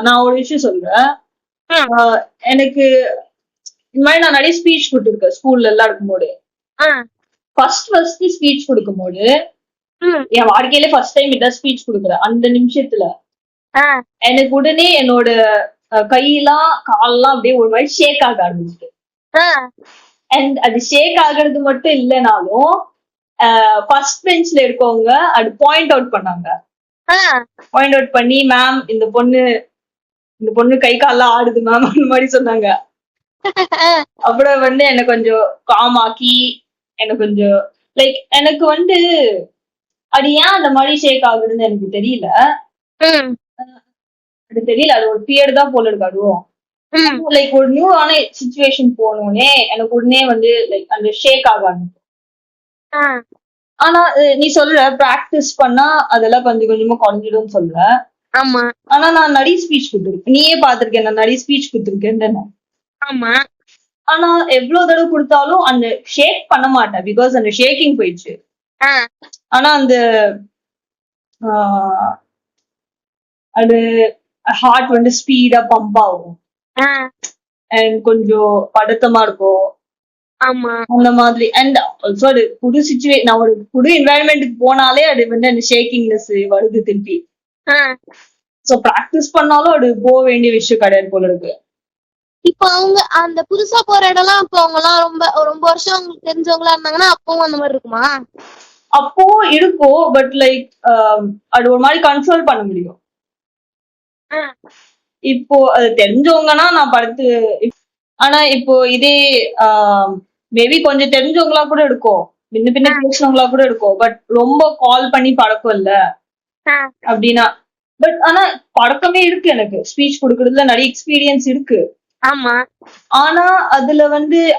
நான் ஒரு விஷயம் சொல்றேன். ம், எனக்கு இந்த மாதிரி நான் நிறைய ஸ்பீச் கொடுத்துருக்கேன் ஸ்கூல்ல எல்லாம் இருக்கும்போது. ம், ஃபர்ஸ்ட் ஸ்பீச் கொடுக்கும்போது ம், என் வாழ்க்கையில ஃபர்ஸ்ட் டைம் இதான் ஸ்பீச் கொடுக்குறேன். அந்த நிமிஷத்துல ஆ, எனக்கு உடனே என்னோட கையெல்லாம் காலெல்லாம் அப்படியே ஒரு மாதிரி ஷேக் ஆக ஆரம்பிச்சிட்டு. ஆ, அண்ட் அது ஷேக் ஆகுறது மட்டும் இல்லைனாலும் ஃபர்ஸ்ட் பெஞ்ச்ல இருக்கவங்க அது பாயிண்ட் அவுட் பண்ணாங்க. ஆ, பாயிண்ட் அவுட் பண்ணி மேம் இந்த பொண்ணு கை கால்லாம் ஆடுது மேம் அந்த மாதிரி சொன்னாங்க. அப்புறம் என்ன கொஞ்சம் காமாக்கி எனக்கு கொஞ்சம் லைக் எனக்கு அது ஏன் அந்த மாதிரி ஷேக் ஆகுதுன்னு எனக்கு தெரியல. ம், அது தெரியல, அது ஒரு பியர் தான் போல இருக்கு அதுவும். ம், லைக் ஒரு நியூவான சுச்சுவேஷன் போனோடனே எனக்கு உடனே லைக் அந்த ஷேக் ஆகாது. ஆ, ஆனா நீ சொல்ற பிராக்டிஸ் பண்ணா அதெல்லாம் கொஞ்சம் கொஞ்சமா குறைஞ்சிடும் சொல்ற. ஆமா, ஆனா நான் நிறைய ஸ்பீச் கொடுத்துருக்கேன், நீயே பாத்திருக்கேன், நான் நிறைய ஸ்பீச் கொடுத்துருக்கேன். ஆமா, ஆனா எவ்வளவு தடவை கொடுத்தாலும் அந்த ஷேக் பண்ண மாட்டேன், பிகாஸ் அந்த ஷேக்கிங் போயிடுச்சு. ஆ, ஆனா அந்த ஆஹ், அது ஹார்ட் ஸ்பீடா பம்ப் ஆகும் ஆ, அண்ட் கொஞ்சம் பதட்டமா இருக்கும் ஆமா, அந்த மாதிரி. அண்ட் ஆல்சோ அது புது சுச்சுவேஷன், நான் ஒரு புது என்வாயன்மெண்ட்டுக்கு போனாலே அது அந்த ஷேக்கிங்னஸ் வருது திருப்பி. ஆ. சோ பிராக்டிஸ் பண்ணாலும் அது போக வேண்டிய விஷயம் கிடையாது போல இருக்கு. இப்ப அவங்க அந்த புதுசா போற இடம்லாம் இப்ப அவங்க எல்லாம் ரொம்ப ரொம்ப வருஷம் அவங்களுக்கு தெரிஞ்சவங்களா இருந்தாங்கன்னா அப்பவும் அந்த மாதிரி இருக்குமா? அப்போ இருக்கும், பட் லைக் அது ஒரு மாதிரி கண்ட்ரோல் பண்ண முடியும். ஆ, இப்போ அது தெரிஞ்சவங்கன்னா நான் ஆனா இப்போ இதே மேபி கொஞ்சம் தெரிஞ்சவங்களா கூட இருக்கும், முன்ன பின்ன பேசுனவங்களா கூட இருக்கும், பட் ரொம்ப கால் பண்ணி பழக்கம் இல்ல ஆ, அப்படின்னா. பட் ஆனா பழக்கமே இருக்கு, எனக்கு ஸ்பீச் கொடுக்கறதுல நிறைய எக்ஸ்பீரியன்ஸ் இருக்கு. ஆமா, ஆனா அதுல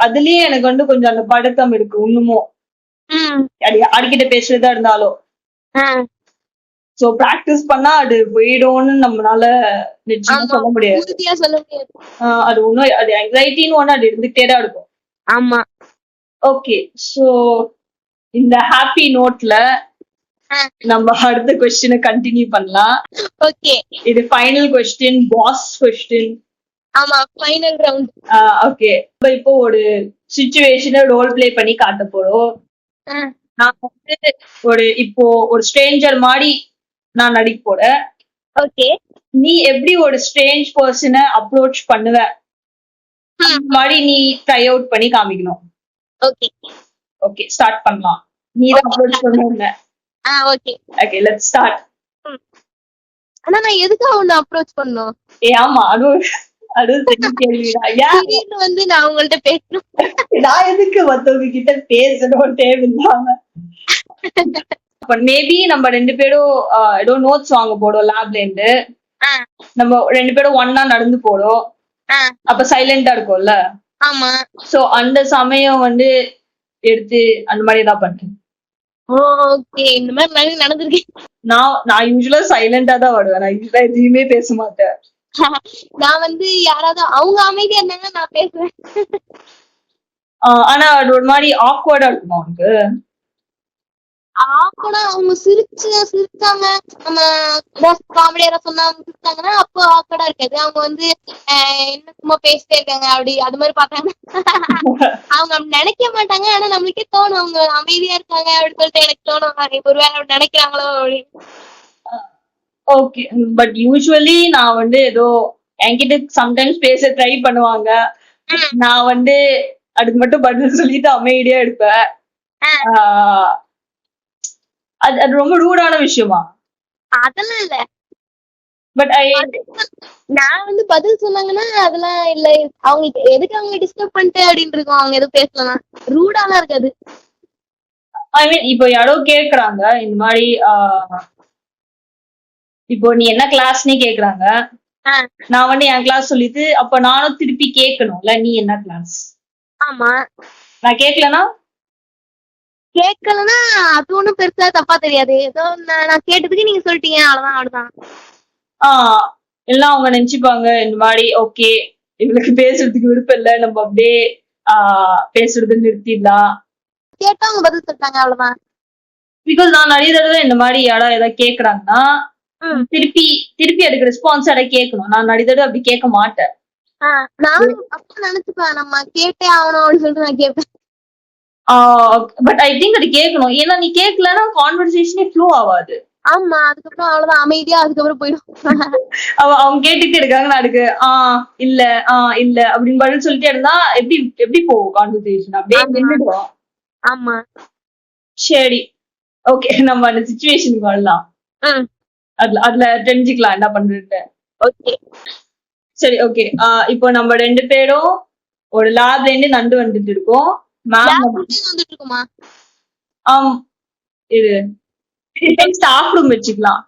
அதுலயே எனக்கு கொஞ்சம் அந்த பழக்கம் இருக்கு இன்னமும், ம், யார்கிட்ட பேசுறதா இருந்தாலும். ஆ, சோ பிராக்டிஸ் பண்ணா அது போயிடும்னு நம்மளால நிச்சயமா ஆமா, சொல்ல முடியாது. உறுதியா சொல்ல முடியாது. அது ஒண்ணும், அது anxiety-ன்னு ஒண்ணு அது இருந்துகிட்டே தான் இருக்கும். ஆமா, ஓகே, சோ இந்த ஹாப்பி நோட்ல ஆ, நம்ம அடுத்த கொஸ்டினை கண்டினியூ பண்ணலாம். ஓகே, இது ஃபைனல் கொஸ்டின், பாஸ் கொஸ்டின். ஆமா, ஃபைனல் ரவுண்ட். ஓகே, இப்போ ஒரு சிச்சுவேஷனை ரோல் பிளே பண்ணி காட்ட போறோம். ஆ, நான் இப்போ ஒரு ஸ்ட்ரேஞ்சர் மாதிரி நான் நடிக்க போறேன். ஓகே, நீ எப்படி ஒரு ஸ்ட்ரேஞ்ச் பர்சனை அப்ரோச் பண்ணுவ, அந்த ம், மாதிரி நீ ட்ரை அவுட் பண்ணி காமிக்கணும். ஓகே, ஓகே, ஸ்டார்ட் பண்ணலாம். நீ தான் அப்ரோச் பண்ணுவ. ஆ, ஓகே, ஓகே, லெட்ஸ் ஸ்டார்ட். ம். ஆனா நான் எதுக்காக உன்னை அப்ரோச் பண்ணணும்? ஆமா, அதுவும் பெரிய கேள்விதான். ஏன் திடீர்னு நான் உங்கள்ட்ட பேசணும்? நான் எதுக்கு மத்தவங்க கிட்ட பேசணும் தேவையில்லாம? மேபி நம்ம ரெண்டு பேரும் ஏதோ நோட்ஸ் வாங்க போறோம் லேப்ல இருந்து. ஆ, நம்ம ரெண்டு பேரும் ஒன்னா நடந்து போறோம். ஆ, அப்ப சைலண்டா இருக்கும்ல. ஆமா, சோ அந்த சமயம் எடுத்து அந்த மாதிரி தான் பண்றேன். ஓகே, இந்த மாதிரி நிறைய நடந்திருக்கு. நான் யூஸ்வலா சைலண்டா தான் வருவேன், நான் யூஸ்வலா எதுவுமே பேச மாட்டேன். நான் யாராவது அவங்க அமைதியா இருந்தாங்கன்னா நான் பேசுவேன். ஆனா அது ஒரு மாதிரி ஆக்வர்டா இருக்குமா உனக்கு? ஆப்பனா அவங்க சிரிச்சாங்க, நம்ம காமெடியா சொன்னா சிரிச்சாங்கன்னா அப்போ ஆக்கடா இருக்காது. அவங்க என்ன சும்மா பேசிட்டே இருக்காங்க அப்படி அது மாதிரி பாத்தாங்க. அவங்க அப்படி நினைக்க மாட்டாங்க, ஆனா நம்மளுக்கே தோணும் அவங்க அமைதியா இருக்காங்க அப்படின்னு சொல்லிட்டு எனக்கு தோணும், ஒருவேளை அப்படி நினைக்கிறாங்களோ அப்படின்னு. ஓகே, பட் யூஸ்வலி நான் ஏதோ என்கிட்ட சம்டைம்ஸ் பேச ட்ரை பண்ணுவாங்க, நான் அதுக்கு மட்டும் பதில் சொல்லிட்டு அமைதியா இருப்பேன். அது ரொம்ப ரூடான விஷயமா? அதெல்லாம் இல்ல, பட் நான் பதில் சொன்னாங்கன்னா அதெல்லாம் இல்ல, அவங்க எதுக்கு அவங்க டிஸ்டர்ப் பண்ணிட்டு அப்படின்னு இருக்கும், அவங்க எதுவும் பேசலாம், ரூடாலாம் இருக்காது. ஐ மீன் இப்போ யாரோ கேக்குறாங்க இந்த மாதிரி, இப்போ நீ என்ன கிளாஸ்னே கேக்குறாங்க, நான் என் கிளாஸ் சொல்லிட்டு அப்ப நானும் திருப்பி கேட்கணும்ல நீ என்ன கிளாஸ். ஆமா, நான் கேட்கலன்னா அது ஒண்ணும் பெருசா தப்பா தெரியாது, ஏதோ நான் கேட்டதுக்கு நீங்க சொல்லிட்டீங்க அவ்வளவுதான் அவ்வளவுதான். எல்லாம் அவங்க நினைச்சுப்பாங்க இந்த மாதிரி, ஓகே இவளுக்கு பேசுறதுக்கு விருப்பம் இல்ல, நம்ம அப்படியே பேசுறது நிறுத்திடலாம், கேட்டா அவங்க பதில் சொல்லிட்டாங்க அவ்வளவுதான். பிகாஸ் நான் நிறைய தடவை இந்த மாதிரி யாராவது ஏதாவது கேக்குறாங்கன்னா ம். திருப்பி திருப்பி அதுக்கு ரெஸ்பான்ஸ் அட கேட்கணும். நான் நடிதோட அப்படி கேட்க மாட்டேன். நானும் அப்ப நினைச்சுப்பேன் நம்ம கேட்டே ஆகணும் அப்படின்னு சொல்லிட்டு நான் கேட்பேன். பட் ஐ திங்க் அது கேட்கணும். ஏன்னா நீ கேட்கலன்னா கான்வர்சேஷனே ஃப்ளோ ஆகாது. ஆமா, அதுக்கப்புறம் அவ்வளவுதான், அமைதியா அதுக்கப்புறம் போயிடும். அவங்க கேட்டுட்டே இருக்காங்க, நான் அதுக்கு இல்ல இல்ல அப்படின்னு பதில் சொல்லிட்டே இருந்தா எப்படி எப்படி போகும் கான்வர்சேஷன்? அப்படியே ஆமா. நின்றுடும். ஆமா. சரி, ஓகே, நம்ம அந்த சுச்சுவேஷனுக்கு வரலாம். ம். அதுல அதுல தெரிஞ்சுக்கலாம் என்ன பண்றது. ஓகே. சரி, ஓகே. இப்போ நம்ம 2 பேரும் ஒரு லேப்ல இருந்து நண்டு வந்துட்டு இருக்கோம். மேம் வந்துட்டு இருக்குமா? இது ஸ்டாஃப் ரூம் வச்சுக்கலாம்.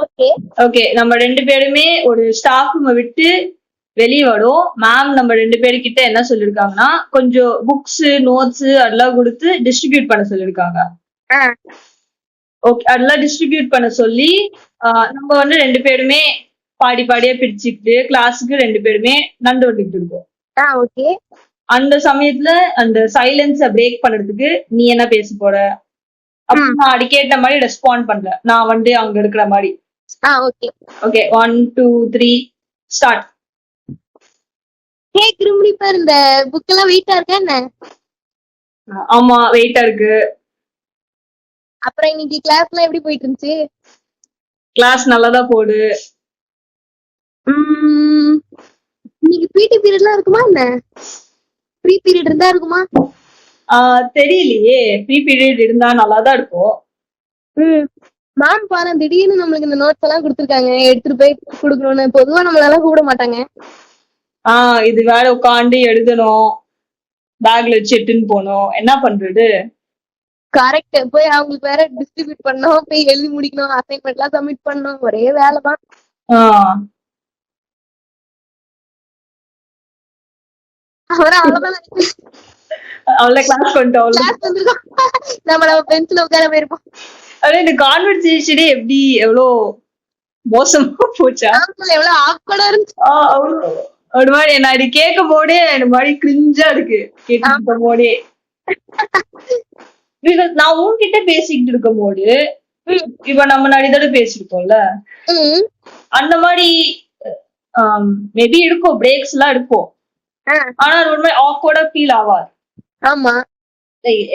ஓகே. ஓகே, நம்ம 2 பேருமே ஒரு ஸ்டாஃப் ரூமை விட்டு வெளியே வரும். மேம் நம்ம 2 பேருக்கிட்ட என்ன சொல்லிருக்காங்கன்னா, கொஞ்சம் புக்ஸ் நோட்ஸ் அதெல்லாம் கொடுத்து டிஸ்ட்ரிபியூட் பண்ண சொல்லிருக்காங்க. ஓகே, அதெல்லாம் டிஸ்ட்ரிபியூட் பண்ண சொல்லி நம்ம வந்து 2 பேருமே பாடி பாடியா பிரிச்சுக்கிட்டு கிளாஸுக்கு 2 பேருமே நண்டு வந்துட்டு இருக்கோம். ஓகே. அந்த சமயத்துல அந்த சைலன்ஸ பிரேக் பண்றதுக்கு நீ என்ன பேச போற? அப்ப நான் அதுக்கேற்ற மாதிரி ரெஸ்பாண்ட் பண்றேன். நான் வந்து அங்க இருக்கிற மாதிரி. ஓகே. Okay, 1 2 3 start. ஹே கிருமிப்பர், இந்த புக் எல்லாம் வெயிட்டா இருக்கா என்ன? ஆமா, வெயிட்டா இருக்கு. அப்புறம் இன்னைக்கு கிளாஸ்லாம் எப்படி போயிட்டு இருந்துச்சு? கிளாஸ் நல்லாதான் போகுது. இன்னைக்கு பிடி பீரியட்லாம் இருக்குமா என்ன? ஃப்ரீ பீரியட் இருந்தா இருக்குமா? தெரியலையே, ஃப்ரீ பீரியட் இருந்தா நல்லாதான் இருக்கும். மேம் பாரு, திடீர்னு நம்மளுக்கு இந்த நோட்ஸ் எல்லாம் கொடுத்துருக்காங்க, எடுத்துட்டு போய் கொடுக்கணும்னு. பொதுவா நம்மளால கூப்பிட மாட்டாங்க. இது வேற உட்காந்து எழுதணும், பேக்ல வச்சு எடுத்துன்னு போனோம், என்ன பண்றது? கரெக்ட். போய் அவங்களுக்கு வேற டிஸ்ட்ரிபியூட் பண்ணணும், போய் எழுதி முடிக்கணும், அசைன்மெண்ட் எல்லாம் சப்மிட் பண்ணணும், ஒரே வேலைதான். நம்ம பெஞ்சில உட்கார போயிருப்போம். இந்த கான்வர்சேஷனே எப்படி எவ்வளவு மோசமா போச்சா? எவ்வளவு ஆக்வர்டா இருந்துச்சு. ஒரு மாதிரி நான் இது கேட்கும் போதே எனக்கு மாதிரி கிரிஞ்சா இருக்கு. கேட்கும் போதே நான் உன்கிட்ட பேசிக்கிட்டு இருக்கும் போது இப்ப நம்ம நடிதோட பேசிருக்கோம்ல, அந்த மாதிரி மேபி இருக்கும், பிரேக்ஸ் எல்லாம் இருக்கும். ஆனா ஒரு மாதிரி ஆக்வர்டா ஃபீல் ஆகாது. ஆமா,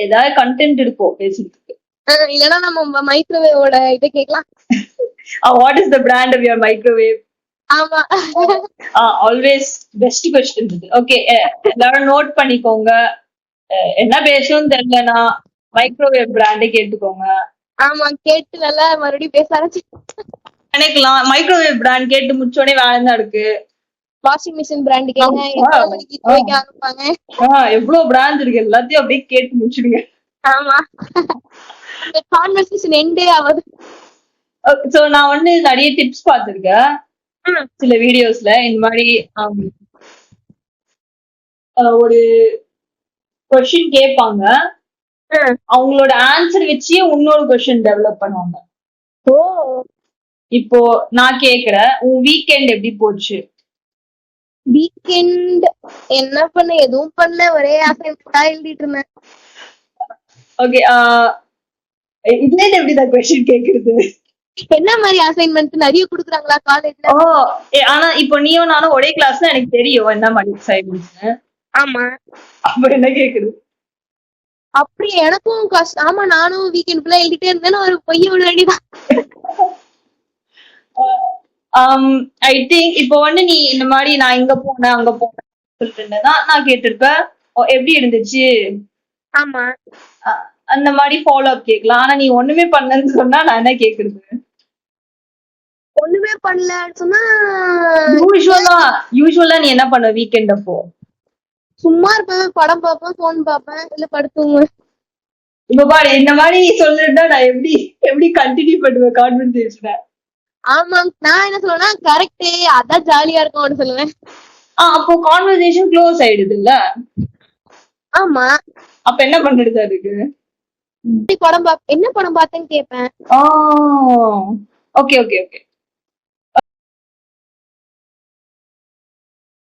ஏதாவது கண்டென்ட் இருக்கும் பேசுறதுக்கு. இல்லனா நம்ம மைக்ரோவேவோட இத கேக்கலாம். What is the brand of your microwave? ஆமா, ஆல்வேஸ் பெஸ்ட் क्वेश्चन இது. ஓகே, எல்லாரும் நோட் பண்ணிக்கோங்க. என்ன பேசணும்னு தெரியலனா மைக்ரோவேவ் பிராண்ட் கேட்டுக்கோங்க. ஆமா, கேட்டு நல்லா மறுபடியும் பேச ஆரம்பிச்சு நினைக்கலாம். மைக்ரோவேவ் பிராண்ட் கேட்டு முடிச்சோடனே வேலை தான் இருக்கு. வாஷிங் மிஷின் பிராண்ட் கேங்க, எவ்வளவு பிராண்ட் இருக்கு, எல்லாத்தையும் அப்படியே கேட்டு முடிச்சிடுங்க. ஆமா, இந்த கான்வர்சேஷன் எண்டே ஆகாது. சோ நான் வந்து நிறைய டிப்ஸ் பார்த்திருக்கேன் சில வீடியோஸ்ல. இந்த மாதிரி ஒரு கொஸ்டின் கேட்பாங்க, அவங்களோட ஆன்சர் வச்சு இன்னொரு கொஸ்டின் டெவலப் பண்ணுவாங்க. இப்போ நான் கேக்குறேன், உன் வீக்கெண்ட் எப்படி போச்சு? வீக்கெண்ட் என்ன பண்ண, எதுவும் பண்ணல, ஒரே அசைன்மெண்டா எழுதிட்டு இருந்தேன். ஓகே, இதுல எப்படிதான் கொஸ்டின் கேக்குறது? என்ன மாதிரி அசைன்மெண்ட் நிறைய குடுக்குறாங்களா காலேஜ்ல? ஆனா இப்போ நீயும் நானும் ஒரே கிளாஸ்ல, எனக்கு தெரியும் என்ன மாதிரி அசைன்மெண்ட்ஸ். ஆமா, அப்ப என்ன கேக்குறது? அப்படி எனக்கும் கஷ்டம். ஆமா, நானும் வீக்கெண்ட் ஃபுல்லா எழுதிட்டே இருந்தேன்னு ஒரு பொய்ய விட வேண்டியதான். ஐ திங்க் இப்போ வந்து நீ இந்த மாதிரி நான் இங்க போனேன் அங்க போனேன் சொல்லிட்டு இருந்தேன்னா நான் கேட்டிருப்பேன் எப்படி இருந்துச்சு. ஆமா, அந்த மாதிரி ஃபாலோ அப் கேட்கலாம். ஆனா நீ ஒண்ணுமே பண்ணலன்னு சொன்னா நான் என்ன கேக்குறது? ஒண்ணுமே பண்ணலன்னு சொன்னா யூஸ்வலா நீ என்ன பண்ண வீக்கெண்ட் அப்போ? சும்மா இருப்பேன், படம் பார்ப்பேன், போன் பார்ப்பேன், இல்ல படுத்துவேன். இப்ப பாரு, இந்த மாதிரி சொல்லிருந்தா நான் எப்படி எப்படி கண்டினியூ பண்ணுவேன் கான்வர்சேஷனை? ஆமா, நான் என்ன சொல்லுவேன்னா கரெக்ட், அதான் ஜாலியா இருக்கும் சொல்லுவேன். அப்போ கான்வர்சேஷன் க்ளோஸ் ஆயிடுது இல்ல? ஆமா, அப்ப என்ன பண்றது அதுக்கு? படம் என்ன படம் பார்த்தேன்னு கேட்பேன். Okay okay okay